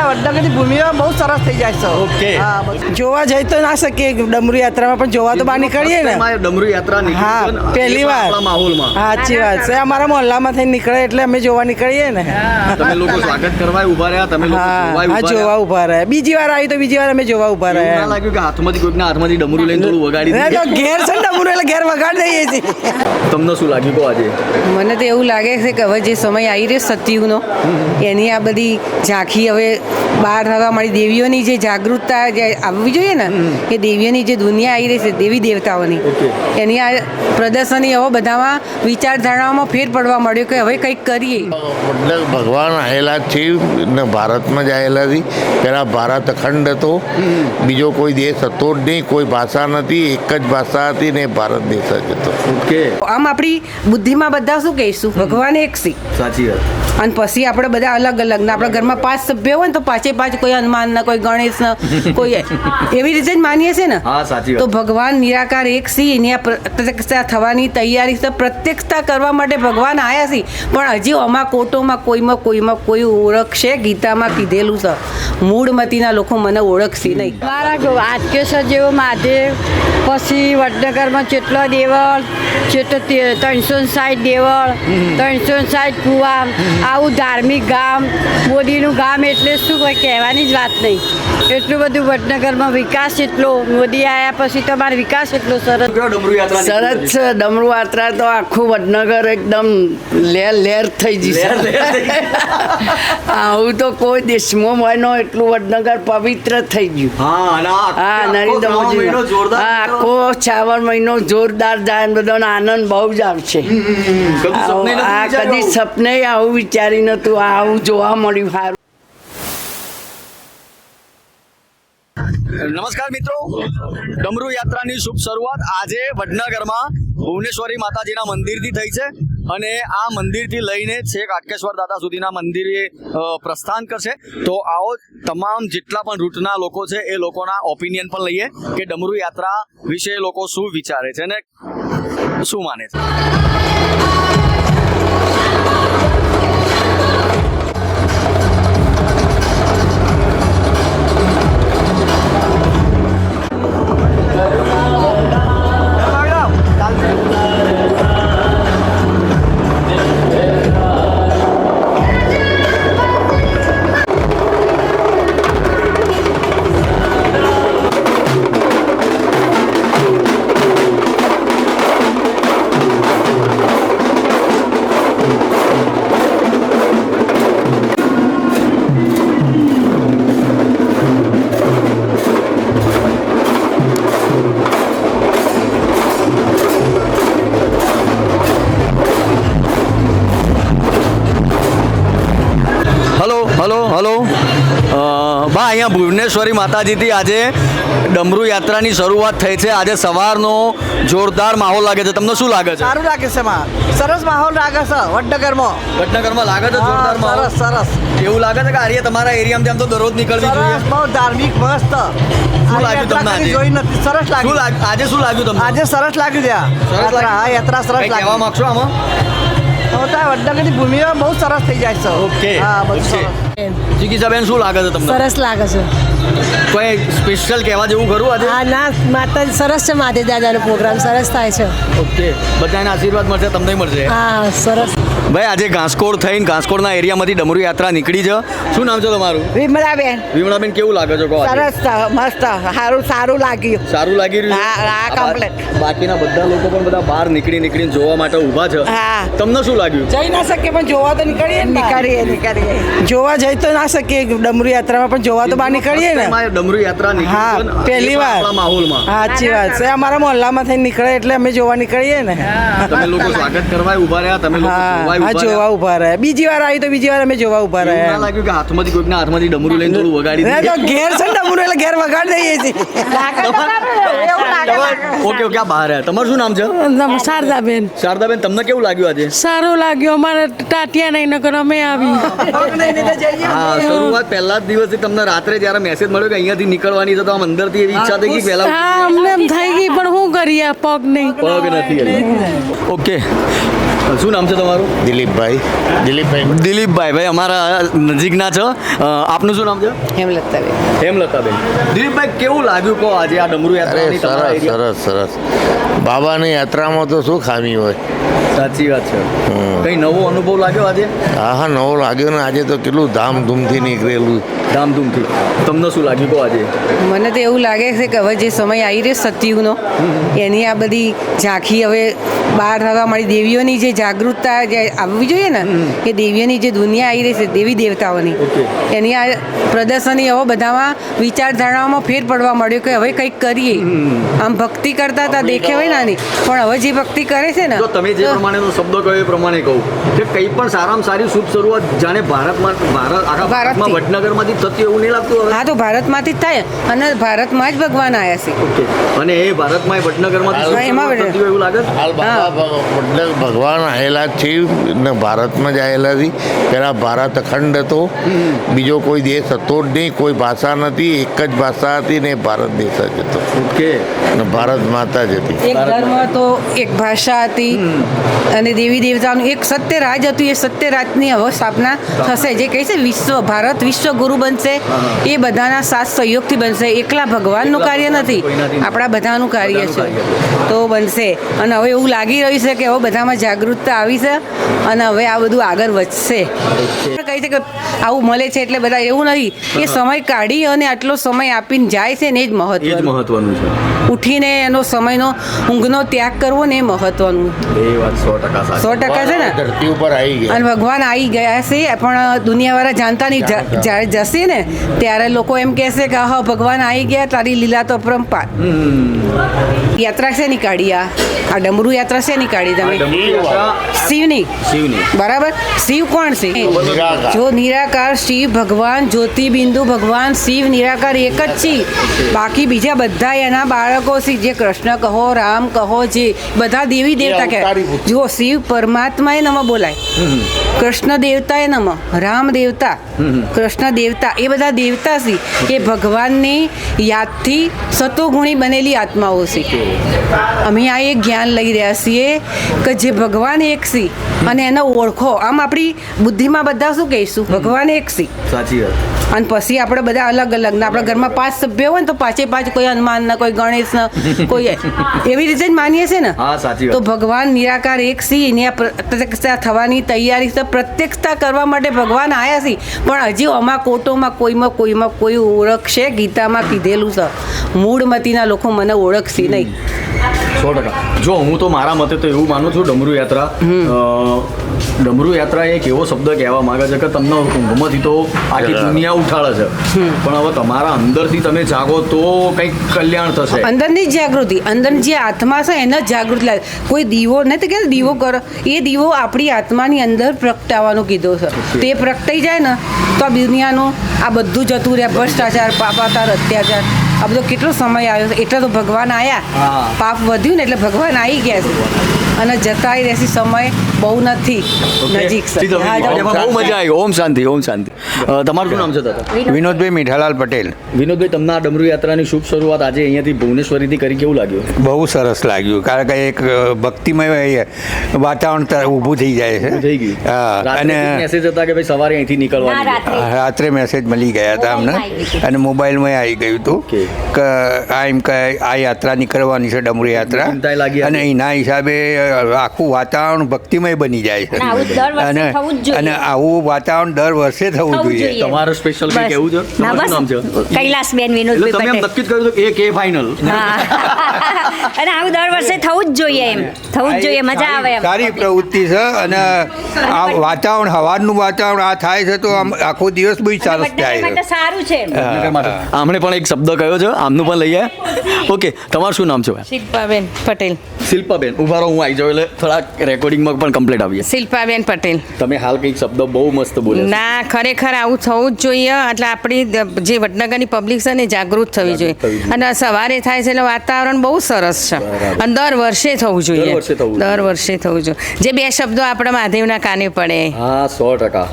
વડનગરની ભૂમિઓ બહુ સરસ થઈ જાય છે. ઓકે. જોવા જઈ તો ના શકીએ ડમરૂ યાત્રામાં, પણ જોવા તો બહાર નીકળીએ ને. ડમરૂ યાત્રા હા, પહેલી વાર. માહોલમાં સાચી વાત છે. અમારા મોહલ્લામાં થઈને નીકળે એટલે અમે જોવા નીકળીએ ને. તમે લોકો સ્વાગત કરવા ઉભા રહ્યા, તમે લોકો હા, જોવા ઉભા રહ્યા. બીજી વાર આવી તો બીજી વાર અમે જોવા ઉભા ના રહ્યા. લાગ્યું કે હાથમાંથી કોઈકના હાથમાંથી ડમરું લઈને થોડું વગાડી ના, દીધું? તો ઘેર છે ને ડમરૂ એટલે ઘેર વગાડી દઈએ છીએ. તમને શું લાગ્યું કહો આજે? મને તો એવું લાગે છે કે હવે જે સમય આવી રહ્યો સતયુગનો, એની આ બધી ઝાંખી હવે બહાર થવા મળી. દેવીઓની જે જાગૃતતા જે આવવી જોઈએ ને, એ દેવીઓની જે દુનિયા આવી રહી છે દેવી દેવતાઓની, એની આ પ્રદર્શની હવે બધામાં વિચારધારણામાં ફેર પડવા મળ્યો કે હવે કંઈક કરીએ. ભગવાન આવેલા છે ને ભારતમાં જ આવેલા છે. પહેલાં ભારત અખંડ હતો, બીજો કોઈ દેશ હતો જ નહીં, કોઈ ભાષા નથી, એક જ ભાષા હતી ને ભારત દેશ જ હતો. ઓકે, આમ આપણી બુદ્ધિમાં બધા શું કહીશું, ભગવાન એક છે. સાચી વાત. અને પછી આપણે બધા અલગ અલગ ને આપણા ઘરમાં 5 સભ્યો હોય ને તો પાંચે કોઈ હનુમાનના, કોઈ ગણેશના, કોઈ એવી રીતે જ માનીએ છીએ ને. હા, સાચી તો વાત. ભગવાન નિરાકાર એક છે, એની આ પ્રત્યક્ષતા થવાની તૈયારી છે. પ્રત્યક્ષતા કરવા માટે ભગવાન આવ્યા છે, પણ હજી આમાં કોટોમાં કોઈમાં કોઈ ઓળખશે. ગીતામાં કીધેલું છે, મૂળમતીના લોકો મને ઓળખશે નહીં. મારા આટકેશ્વર જેવો મહાદેવ, પછી વડનગરમાં જેટલો દેવળ, જેટલો 360 દેવળ, 360 કુવા, આવું ધાર્મિક ગામ, મોદીનું ગામ એટલે શું કોઈ કહેવાની જ વાત નહીં. એટલું બધું વડનગરમાં વિકાસ એટલો, મોદી આવ્યા પછી તમારો વિકાસ એટલો સરસ. ડમરૂ યાત્રા સરસ છે. ડમરૂ યાત્રા તો આખું વડનગર એકદમ લહેર થઈ જશે. આવું તો કોઈ દેશમાં હોય નો એટલું વડનગર પવિત્ર થઈ ગયું. હા, અને હા, નરેન્દ્ર મોદી. હા, આખો શ્રાવણ મહિનો જોરદાર જાય, બધાનો આનંદ બહુ જ આવશે. આ કદી સપને આવું વિચારી નતું, આવું જોવા મળ્યું. સારું. નમસ્કાર મિત્રો, ડમરૂ યાત્રાની શુભ શરૂઆત આજે વડનગરમાં ભુવનેશ્વરી માતાજીના મંદિરથી થઈ છે, અને આ મંદિરથી લઈને છેક હાટકેશ્વર દાદા સુધીના મંદિરે પ્રસ્થાન કરશે. તો આવો તમામ જેટલા પણ રૂટના લોકો છે એ લોકોના ઓપિનિયન પણ લઈએ કે ડમરૂ યાત્રા વિશે લોકો શું વિચારે છે અને શું માને છે. હલો બા, અહીંયા ભુવનેશ્વરી માતાજીથી આજે ડમરૂ યાત્રાની શરૂઆત થઈ છે. આજે સવારનો જોરદાર માહોલ લાગે છે. તમને શું લાગે છે? સારું લાગે છે. સરસ માહોલ લાગે છે વડનગરમાં. વડનગરમાં લાગે છે જોરદાર માહોલ? સરસ. એવું લાગે છે કે આર્ય તમારા એરિયામાં તેમ તો દરરોજ નીકળવી જોઈએ? બહુ ધાર્મિક મસ્ત. શું લાગ્યું તમને આજે? જોઈ નથી. સરસ લાગ્યું. આજે શું લાગ્યું તમને? આજે સરસ લાગ્યું ત્યાં. હા, યાત્રા સરસ કંઈ કહેવા લાગી. માંગશો આમાં? વડનગરની ભૂમિઓ બહુ સરસ થઈ જાય છે. ઓકે, હા, બધું ઓકે. સરસ. જીગીસાબેન શું લાગે છે તમને? સરસ લાગે છે. કોઈ સ્પેશિયલ કહેવા જેવું ખરું આજે? હા, ના, માતા સરસ છે. મહાદેવ દાદાનો પ્રોગ્રામ સરસ થાય છે. ઓકે, બધાને આશીર્વાદ મળશે, તમને મળશે. હા, સરસ. ભાઈ, આજે ઘાસકોડ થઈને ઘાસકોડના એરિયામાંથી ડમરૂ યાત્રા નીકળી છે. શું નામ છે તમારું? વિમલાબેન. વિમળાબેન, કેવું લાગે છે કહો આજે? સરસ, મસ્ત, સારું લાગ્યું. સારું લાગી રહ્યું છે? હા, complete. બાકીના બધા લોકો પણ બધા બહાર નીકળીને જોવા માટે ઊભા છે. હા. તમને શું લાગ્યું? જઈ ના શકીએ પણ જોવા તો નીકળીએ. નીકળીએ. જોવા જઈ તો ના શકીએ ડમરૂ યાત્રામાં, પણ જોવા તો બહાર નીકળીએ ને. ડમરૂ યાત્રા હા, નીકળી છે પહેલી વાર. માહોલમાં. સાચી વાત છે. અમારા મોહલ્લામાં થઈને નીકળે એટલે અમે જોવા નીકળીએ ને. તમે લોકો સ્વાગત કરવા ઉભા રહ્યા, તમે લોકો જોવા ઉભા રહ્યા. બીજી વાર આવી તો બીજી વાર અમે જોવા ઉભા એવું ના રહ્યા. લાગ્યું કે હાથમાંથી કોઈકના હાથમાંથી ડમરું લઈને થોડું વગાડી ના, દીધું? તો ઘેર છે ને ડમરૂ એટલે ઘેર વગાડી દઈએ છીએ. Okay, okay. આ બહાર આવ્યા. તમારું શું નામ છે? શારદાબેન. શારદાબેન, તમને કેવું લાગ્યું આજે? સારું લાગ્યું. અમારે ટાટિયા નહીં નકર અમે આવી. હા, શરૂઆત પહેલા જ દિવસથી તમને રાત્રે જ્યારે મેસેજ મળ્યો કે અહીંયાથી નીકળવાની છે, તો આમ અંદરથી એવી ઈચ્છા થઈ ગઈ કે પહેલા હા, અમને એમ થઈ ગઈ, પણ શું કરીએ, પગ નહીં. પગ નથી. ઓકે, શું નામ છે તમારું? દિલીપભાઈ. દિલીપભાઈ. ભાઈ અમારા નજીકના છો. આપનું શું નામ છે? હેમલતાબેન. હેમલતાબેન. દિલીપભાઈ કેવું લાગ્યું કહો આજે આ ડમરુ અરે યાત્રાની તમારા સરસ એરિયા? સરસ સરસ બાબાની યાત્રામાં તો શું ખામી હોય. સાચી વાત છે. કઈ નવો અનુભવ લાગ્યો આજે? હા નવો લાગ્યો ને આજે તો કેટલું ધામધૂમથી નીકળેલું. ધામધૂમથી. તમને શું લાગ્યું કહો આજે? મને તો એવું લાગે છે કે હવે જે સમય આવી રહ્યો સતયુગનો એની આ બધી ઝાંખી હવે બહાર થવા મળી. દેવીઓની જે જાગૃતતા જે આવવી જોઈએ ને એ દેવીઓની જે દુનિયા આવી રહી છે દેવી દેવતાઓની એની આ પ્રદર્શની હવે બધામાં વિચારધારણામાં ફેર પડવા મળ્યો કે હવે કંઈક કરીએ. આમ ભક્તિ કરતા હતા દેખે હોય નાની પણ હવે જે ભક્તિ કરે છે ને જો તમે જે પ્રમાણેનો શબ્દ કહ્યો એ પ્રમાણે કહું કે કંઈ પણ સારામાં સારી શુભ શરૂઆત જાણે આખા ભારતમાં વડનગરમાંથી થતી એવું નહીં લાગતું હવે? હા તો ભારતમાંથી જ થાય અને ભારતમાં જ ભગવાન આવ્યા છે. ઓકે. અને એ ભારતમાં વડનગરમાંથી શુભ એમાં શરૂઆત થતી હોય એવું લાગે છે? હાલ ભગવાન આવેલા જ છે ને ભારતમાં જ આવેલા છે. પહેલાં ભારત અખંડ હતો, બીજો કોઈ દેશ હતો જ નહીં, કોઈ ભાષા નથી, એક જ ભાષા હતી ને ભારત દેશ જ હતો. ઓકે. અને ભારત માતા જ હતી. એક ધર્મ હતો, એક ભાષા હતી અને દેવી દેવતાનું એક સત્ય રાજ હતું. એ સત્ય રાજની હવે સ્થાપના થશે. જે કહે છે વિશ્વ ભારત વિશ્વ ગુરુ બનશે એ બધાના સાથ સહયોગથી બનશે. એકલા ભગવાનનું કાર્ય નથી, આપણા બધાનું કાર્ય છે તો બનશે. અને હવે એવું લાગી રહ્યું છે કે હવે બધામાં જાગૃતતા આવી છે અને હવે આ બધું આગળ વધશે. કહે છે કે આવું મળે છે એટલે બધા એવું નથી. એ સમય કાઢી અને આટલો સમય આપીને જાય છે ને એ જ એ જ મહત્વ. મહત્વનું છે. ઉઠીને એનો સમયનો ઊંઘનો ત્યાગ કરવો ને એ મહત્વનું. એ વાત 100% સાચી. 100% છે ને. ધરતી ઉપર આવી ગયા. અને ભગવાન આવી ગયા છે પણ દુનિયાવાળા જાણતા નહીં. જ્યારે જશે ને ત્યારે લોકો એમ કહેશે કે હા ભગવાન આવી ગયા તારી લીલા તો અપરંપાર. યાત્રા શેની કાઢી આ ડમરુ યાત્રા શેની કાઢી તમે? ડમરુ યાત્રા શિવની. શિવની. બરાબર. શિવ કોણ છે? નિરાકાર. જો નિરાકાર શિવ ભગવાન જ્યોતિબિંદુ ભગવાન શિવ નિરાકાર એક જ છે. બાકી બીજા બધા એના બાળકો છે. જે કૃષ્ણ કહો રામ કહો જે બધા દેવી દેવતા અવતારી કહે. પુત્ર. જો શિવ પરમાત્માએ નમ બોલાય, કૃષ્ણ દેવતાએ નમ, રામ દેવતા, કૃષ્ણ દેવતા એ બધા દેવતા છે. એ ભગવાનની યાદથી સતોગુણી બનેલી આત્માઓ છે. અમે આ એક જ્ઞાન લઈ રહ્યા છીએ કે જે ભગવાન એક છે અને એને ઓળખો. આમ આપણી બુદ્ધિમાં બધા શું કહીશું ભગવાન એક છે સાચી વાત. અને પછી આપણે બધા અલગ અલગ ના આપણા ઘરમાં 5 સભ્યો હોય ને તો પાંચે પાંચ કોઈ હનુમાનના કોઈ ગણેશના કોઈ એવી રીતે જ માનીએ છીએ ને. હા સાચી તો વાત. ભગવાન નિરાકાર એક છે. એની આ પ્રત્યક્ષતા થવાની તૈયારી છે. પ્રત્યક્ષતા કરવા માટે ભગવાન આવ્યા છે પણ હજી આમાં કોટોમાં કોઈમાં કોઈ ઓળખશે. ગીતામાં કીધેલું છે મૂળમતીના લોકો મને ઓળખશે નહીં. 100%. જો હું તો મારા મતે તો એવું માનું છું ડમરુ યાત્રા ડમરુ યાત્રા એક એવો શબ્દ કહેવા માંગે છે કે તમને ઊંઘમાંથી તો આખી દુનિયા ઉઠાડે છે પણ હવે તમારા અંદરથી તમે જાગો તો કંઈક કલ્યાણ થશે. અંદરની જ જાગૃતિ, અંદર જે આત્મા છે એને જ જાગૃત લાગે. કોઈ દીવો નથી કે દીવો કરો, એ દીવો આપણી આત્માની અંદર પ્રગટાવવાનું કીધું છે. તે પ્રગટાઈ જાય ને તો આ દુનિયાનું આ બધું જતું રહે. ભ્રષ્ટાચાર, પાપાચાર, અત્યાચાર આ બધો કેટલો સમય આવ્યો છે. એટલે તો ભગવાન આવ્યા. હા. પાપ વધ્યું ને એટલે ભગવાન આવી ગયા છે અને જતાય રહેશે. સમય બહુ નથી, નજીક છે. જી, તમે હા, આજે જાઓ. બહુ મજા આવી. ઓમ શાંતિ ઓમ શાંતિ. તમારું શું નામ છે દાદા? વિનોદભાઈ મીઠાલાલ પટેલ. વિનોદભાઈ તમને આ ડમરુ યાત્રાની શુભ શરૂઆત આજે અહીંયાથી ભુવનેશ્વરીથી કરી કેવું લાગ્યું? બહુ સરસ લાગ્યું કારણ કે એક ભક્તિમય વાતાવરણ ઊભું થઈ જાય છે. થઈ ગયું. હા અને મેસેજ હતા કે ભાઈ સવારે અહીંથી નીકળવાનું. રાત્રે મેસેજ મળી ગયા હતા અમને અને મોબાઈલમાં આવી ગયું હતું Okay. કે આ એમ કે આ યાત્રા નીકળવાની છે ડમરુ યાત્રા ચિંતાએ લાગી અને હતી. એના હિસાબે આખું વાતાવરણ ભક્તિમય બની જાય છે આવું દર વર્ષે અને થવું જ જોઈએ. અને આવું વાતાવરણ દર વર્ષે થવું થવું જોઈએ. જોઈએ. તમારું સ્પેશિયલ કંઈ કેવું છે? ના તમારું શું નામ છે? બસ કૈલાસબેન એટલે વિનોદભાઈ તમે એમ પટેલ. નક્કી જ કર્યું હતું કે એક એ ફાઇનલ. હા અને આવું દર વર્ષે થવું જ જોઈએ એમ થવું જ જોઈએ મજા આવે એમ સારી પ્રવૃત્તિ છે અને આ વાતાવરણ હવાનું વાતાવરણ આ થાય છે તો આમ આખો દિવસ બહુ સરસ વડનગર થાય માટે છે. સારું છે એમ. આમણે પણ એક શબ્દ કહ્યો છે, આમનું પણ લઈએ. ઓકે, તમારું શું નામ છે? શિલ્પાબેન પટેલ. શિલ્પાબેન, ઉભા રહો, હું આવી જાઉં એટલે થોડાક રેકોર્ડિંગમાં પણ કમ્પ્લીટ આવીએ. શિલ્પાબેન પટેલ. તમે હાલ કંઈક શબ્દ બહુ મસ્ત બોલ્યા. ના ખરેખર આવું થવું જ જોઈએ. એટલે આપણી જે વડનગરની પબ્લિક છે ને જાગૃત થવી થવી જોઈએ. જોઈએ. અને સવારે થાય છે એટલે વાતાવરણ બહુ સરસ છે બરાબર. અને દર વર્ષે થવું જોઈએ. દર વર્ષે થવું જોઈએ. દર વર્ષે થવું જોઈએ. જે બે શબ્દો આપણા મહાદેવના કાને પડે હા 100%.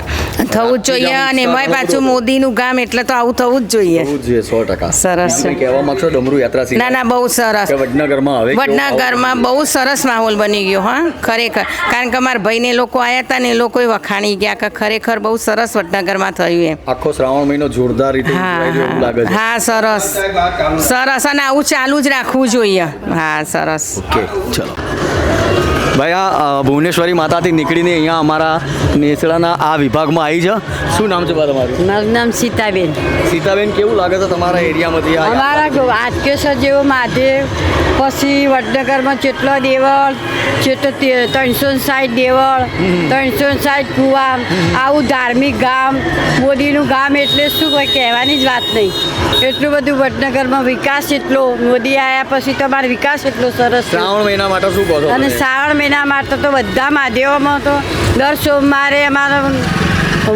થવું જ જોઈએ. અને એમાંય પાછું મોદીનું ગામ એટલે તો આવું થવું જ જોઈએ. થવું જ જોઈએ 100%. સરસ છે. બીજું કંઈ કહેવા માંગશો ડમરુ યાત્રા સિવાય? ના ના બહુ સરસ. કે વડનગરમાં હવે કેવો વડનગરમાં બહુ સરસ માહોલ બની બની ગયો હા ખરેખર, કારણ કે અમારા ભાઈને લોકો આવ્યા હતા ને એ લોકોએ વખાણી ગયા કે ખરેખર બહુ સરસ વડનગરમાં થયું એમ. આખો શ્રાવણ મહિનો જોરદાર રીતે ઉજવાય છે એવું લાગે છે. હા સરસ સરસ, અને આવું ચાલુ જ રાખવું જોઈએ. હા સરસ. ઓકે ચલો ભાઈ, આ ભુવનેશ્વરી માતાથી નીકળીને અહીંયા અમારા નેસડાના આ વિભાગમાં આવી છે. શું નામ છે બા તમારું? મારું નામ સીતાબેન. સીતાબેન, કેવું લાગે છે તમારા એરિયામાંથી આ અમારા આટકેશ્વર જેવો મહાદેવ, પછી વડનગરમાં જેટલો દેવળ, જેટલો 360 દેવળ, 360 કુવા, આવું ધાર્મિક ગામ, મોદીનું ગામ એટલે શું કોઈ કહેવાની જ વાત નહીં. એટલું બધું વડનગરમાં વિકાસ એટલો, મોદી આવ્યા પછી તમારો વિકાસ એટલો સરસ છે. શ્રાવણ મહિના માટે શું કહો છો અને તમે? શ્રાવણ મહિના માટે તો બધા મહાદેવોમાં તો દર સોમવારે અમારો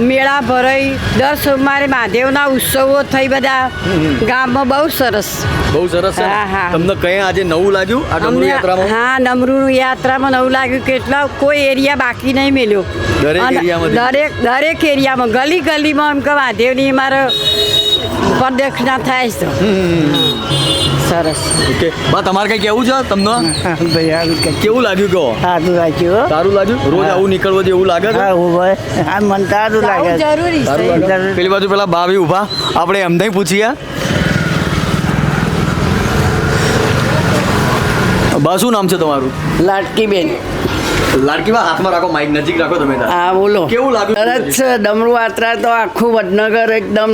મેળા ભરાઈ, દર સોમવારે મહાદેવના ઉત્સવો થઈ બધા ગામમાં. બહુ સરસ. બહુ સરસ છે. હા, હા. તમને કઈ આજે નવું લાગ્યું આ ડમરુ અમને યાત્રામાં? હા ડમરૂ યાત્રામાં નવું લાગ્યું કે એટલા કોઈ એરિયા બાકી નહીં મેલ્યો. દરેક અને એરિયામાંથી? દરેક એરિયામાં ગલી ગલીમાં એમ કે મહાદેવની મારે પ્રદક્ષિણા થાય છે. સરસ. ઓકે બા, તમારે કઈ કેવું છે તમને? કેવું લાગ્યું કહો? સારું લાગ્યું. સારું લાગ્યું? રોજ આવું નીકળવું છે એવું લાગે છે? આ મને સારું આવું જરૂરી સારું છે. લાગે? પેલી બાજુ પેલા બા બી ઊભા, આપણે એમને પૂછીએ. બા, શું નામ છે તમારું? લાટકી બેન. લાડકી બા, હાથમાં રાખો, માઇક નજીક રાખો તમે તાર. હા બોલો. કેવું લાગ્યું? સરસ છે. ડમરુ યાત્રા તો આખું વડનગર એકદમ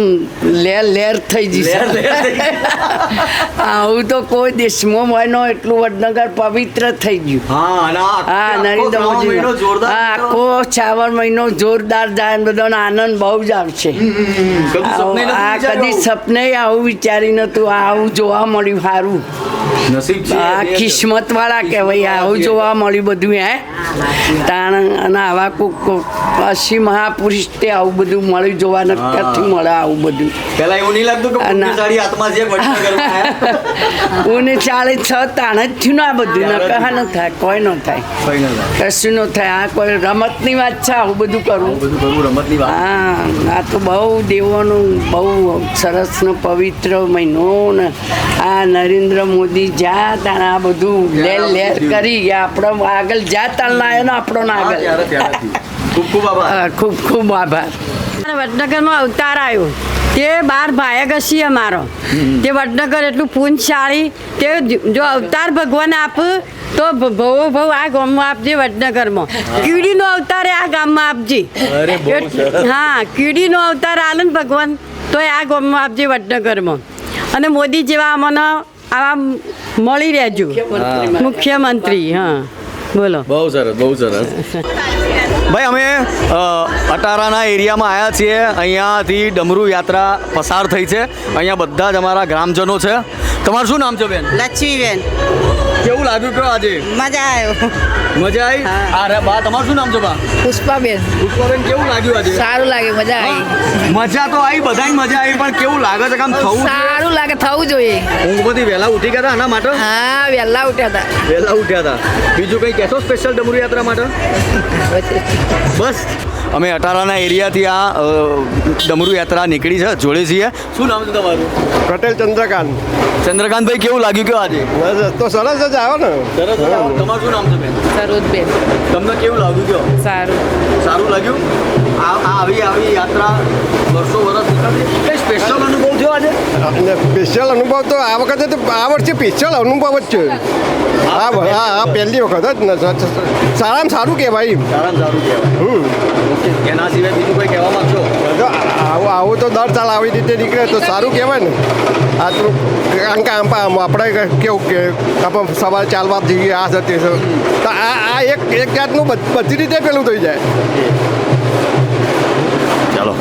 લેર થઈ જશે. આવું તો કોઈ દેશમાં હોય નો એટલું વડનગર પવિત્ર થઈ ગયું. હા, અને આ હા આખો નરેન્દ્ર શ્રાવણ મહિનો મોદી જોરદાર આખો શ્રાવણ મહિનો જોરદાર જાય ને બધાનો આનંદ બહુ જ આવશે. કદી સપને નહોતું આ કદી વિચાર્યું? સપને આવું વિચારી નતું. આવું જોવા મળ્યું સારું. નસીબ છે. આ કિસ્મત વાળા કહેવાય. આવું જોવા મળ્યું બધું હે તાણ. અને આવા કોક 80 મહાપુરુષ તે આવું બધું મળ્યું જોવા નથી મળે આવું બધું. પહેલા એવું નહીં લાગતું કે પુણ્યશાળી આત્મા છે વડનગરમાં આયા? હું 46 તાણ જ થયું ને આ બધું. ન કહા ન થાય, કોઈ ન થાય, ફાઇનલ કશું ન થાય. આ કોઈ રમતની વાત છે આવું બધું કરવું. બધું કરવું રમતની વાત. હા, આ તો બહુ દેવોનું બહુ સરસ ને પવિત્ર મહિનો ને આ નરેન્દ્ર મોદી જા તાણ આ બધું લેર કરી આપણો આગળ જા તાણ લાયો ને આપણો ના હા, આગળ. ત્યારથી. ખૂબ ખૂબ આભાર. હા, ખૂબ ખૂબ આભાર. વડનગરમાં અવતાર આવ્યો તે 12 ભાયક હશે અમારો. તે વડનગર એટલું પુણ્યશાળી, તે જો અવતાર ભગવાન આપ તો ભવો ભવ આ ગામમાં આપજે. વડનગરમાં કીડીનો અવતાર આ ગામમાં આપજે. અરે, બહુ સરસ. હા, કીડીનો અવતાર આલે ને ભગવાન તો આ ગામમાં આપજે વડનગરમાં. અને મોદી જેવા અમને આવા મળી રહેજો મુખ્યમંત્રી. હા બોલો. બહુ સરસ, બહુ સરસ. ભાઈ, અમે અટારાના એરિયામાં આવ્યા છીએ. અહીંયાથી ડમરુ યાત્રા પસાર થઈ છે. અહીંયા બધા જ અમારા ગ્રામજનો છે. તમારું શું નામ છે બેન? લક્ષ્મીબેન. કેવું લાગ્યું કહો આજે? મજા આવ્યો. મજા આવી? અરે બા, તમારું શું નામ છે બા? પુષ્પાબેન. પુષ્પાબેન, કેવું લાગ્યું આજે? સારું લાગે, મજા આવી. મજા તો આવી, બધાની મજા આવી, પણ કેવું લાગે છે? કામ થવું જોઈએ? સારું લાગે, થવું જોઈએ. ઊંઘમાંથી વહેલા ઉઠી ગયા હતા આના માટે? હા, વહેલા ઉઠ્યા હતા. વહેલા ઉઠ્યા હતા. બીજું કંઈ કહેશો સ્પેશિયલ ડમરુ યાત્રા માટે? બસ, અમે અટારાના એરિયાથી આ ડમરુ યાત્રા નીકળી છે, જોડે છીએ. શું નામ છે તમારું? પટેલ ચંદ્રકાંત. ચંદ્રકાંતભાઈ, કેવું લાગ્યું કે આજે? તો સરસ જ આવ્યો ને. સરસ. તમારું શું નામ છે બેન? સરોજબેન. તમને કેવું લાગ્યું કયો? સારું. સારું લાગ્યું? આવી યાત્રા વર્ષો વર્ષ નીકળતી. કંઈ સ્પેશિયલ અનુભવ થયો આજે? અને સ્પેશિયલ અનુભવ તો આ વખતે તો આ વર્ષે સ્પેશિયલ અનુભવ જ છે. હા, પહેલી વખત જ ને. સારામાં સારું કહેવાય. સારામાં સારું કહેવાય. એના સિવાય બીજું કંઈ કહેવા માંગશો? આવું તો દર સાલ આવી રીતે નીકળે તો સારું કહેવાય ને. આ તો કારણ કે આપણે કેવું કે આપણે સવારે ચાલવા જઈએ, આ છે તે છે, તો આ એક જાતનું બધી રીતે પેલું થઈ જાય. ચાલો.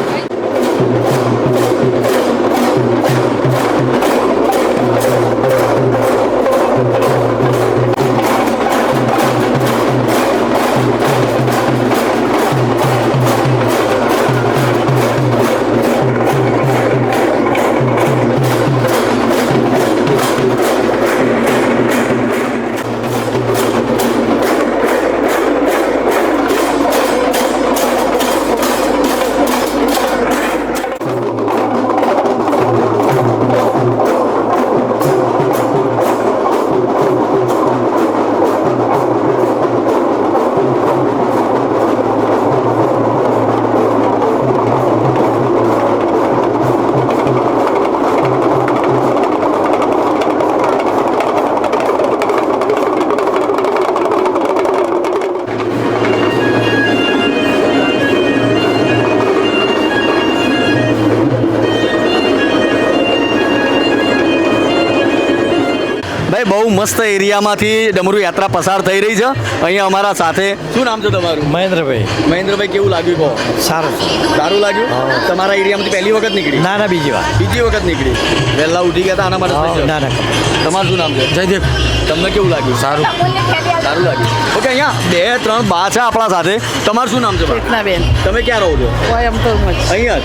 ભાઈ બહુ મસ્ત એરિયામાંથી ડમરુ યાત્રા પસાર થઈ રહી છે. અહીંયા અમારા સાથે શું નામ છે તમારું? મહેન્દ્રભાઈ. મહેન્દ્રભાઈ, કેવું લાગ્યું કહો? સારું. સારું લાગ્યું? તમારા એરિયામાંથી પહેલી વખત નીકળી? ના બીજી વાર. બીજી વખત નીકળી. વહેલા ઉઠી ગયા હતા આના માટે special? ના તમારું શું નામ છે? જયદેવ. તમને કેવું લાગ્યું? સારું લાગ્યું. ઓકે, અહીંયા 2-3 બા છે આપણા સાથે. તમારું શું નામ છે બા? બેન તમે ક્યાં રહો છો? અહીંયા જ.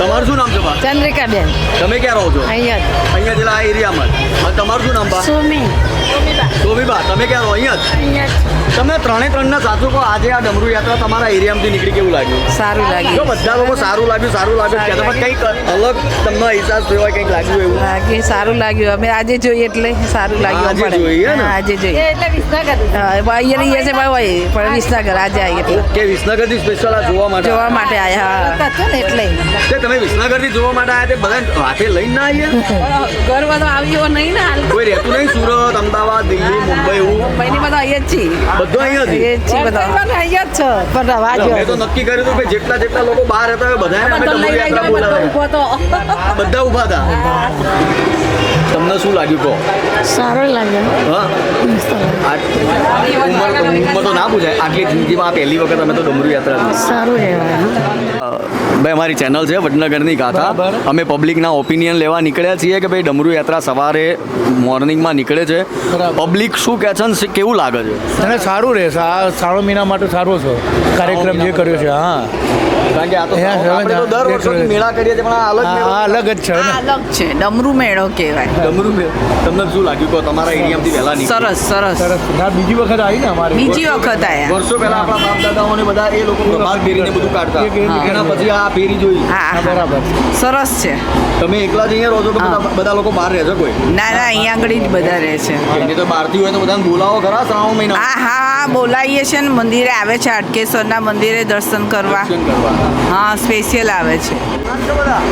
તમારું શું નામ છે બા? ચંદ્રિકા બેન તમે ક્યાં રહો છો? અહીંયા જેલા આ એરિયામાં જ. અને તમારું શું નામ બા? સોમીબા, તમે ક્યાં રહો? અહીંયા જ. તમે 3-3 સાચું કહો, આજે આ ડમરુ યાત્રા તમારા એરિયામાંથી નીકળી કેવું લાગ્યું? સારું જો બધા લોકો સારું લાગ્યું કહેતા, પણ કંઈક અલગ તમને અહેસાસ થયો હોય, કંઈક લાગ્યું એવું? સારું લાગ્યું અમે આજે જોઈએ એટલે સારું લાગ્યું આજે અમને. જોઈએ ને? હા, આજે જોઈએ એટલે વિસનગર અહીંયા રહીએ છે ભાઈ પણ વિસનગર આજે આવીએ એટલે કે વિસનગરથી સ્પેશિયલ આ જોવા માટે જોવા માટે આવ્યા એટલે તે તમે વિસનગરથી જોવા માટે આવ્યા તે બધા હાથે લઈને ના આવ્યા? ઘરમાં તો આવ્યો નહીં ને હાલ કોઈ રહેતું નહીં? સુરત, અમદાવાદ, દિલ્હી, મુંબઈ એવું મુંબઈની બધા અહીંયા જ છીએ બધું અહીંયાથી? અહીંયા જ છીએ બધા અહીંયા જ છે પણ રવા મેં તો નક્કી કર્યું હતું કે જેટલા લોકો બહાર હતા એ બધાને અમે ડમરુ યાત્રા બોલાવ્યા. બધા ઊભા હતા. તમને શું લાગ્યું કહો? સારું લાગ્યું હા, ઉંમર તો ના પૂછાય. આટલી જિંદગીમાં આ પહેલી વખત અમે તો ડમરુ યાત્રા સારું રહેવાનું ભાઈ અમારી ચેનલ છે વડનગરની ગાથા. અમે પબ્લિકના ઓપિનિયન લેવા નીકળ્યા છીએ કે ભાઈ ડમરુ યાત્રા સવારે મોર્નિંગમાં નીકળે છે. પબ્લિક શું કહે છે અને કેવું લાગે છે? તને સારું રહેશે. આ શ્રાવણ મહિના માટે સારો છે કાર્યક્રમ જે કર્યો છે. હા, કારણ કે આ તો આપણે તો દર વર્ષે મેળા કરીએ છીએ, પણ આ અલગ મેળો. અલગ જ છે ને. અલગ છે ડમરુ મેળો કહેવાય. ડમરુ મેળો તમને શું લાગ્યું કહો? તમારા એરિયામાંથી વહેલા નીકળ્યા? સરસ ના બીજી વખત આવી ને અમારે. બીજી વખત આયા વર્ષો પહેલા આપણા બાપ દાદાઓને બધા એ લોકો પ્રભાત ફેરીને બધું કાઢતા. એના પછી આ ફેરી જોઈ. હા બરાબર. સરસ છે. તમે એકલા જ અહીંયા રહો છો કે બધા લોકો બહાર રહે છે કોઈ? ના અહીંયા આગળ જ બધા રહે છે. એને તો બહારથી હોય તો બધાને બોલાવો ખરા શ્રાવણ મહિના હા બોલાવીએ છે ને મંદિરે આવે છે હાટકેશ્વરના મંદિરે દર્શન કરવા. દર્શન કરવા? હા સ્પેશિયલ આવે છે. બધા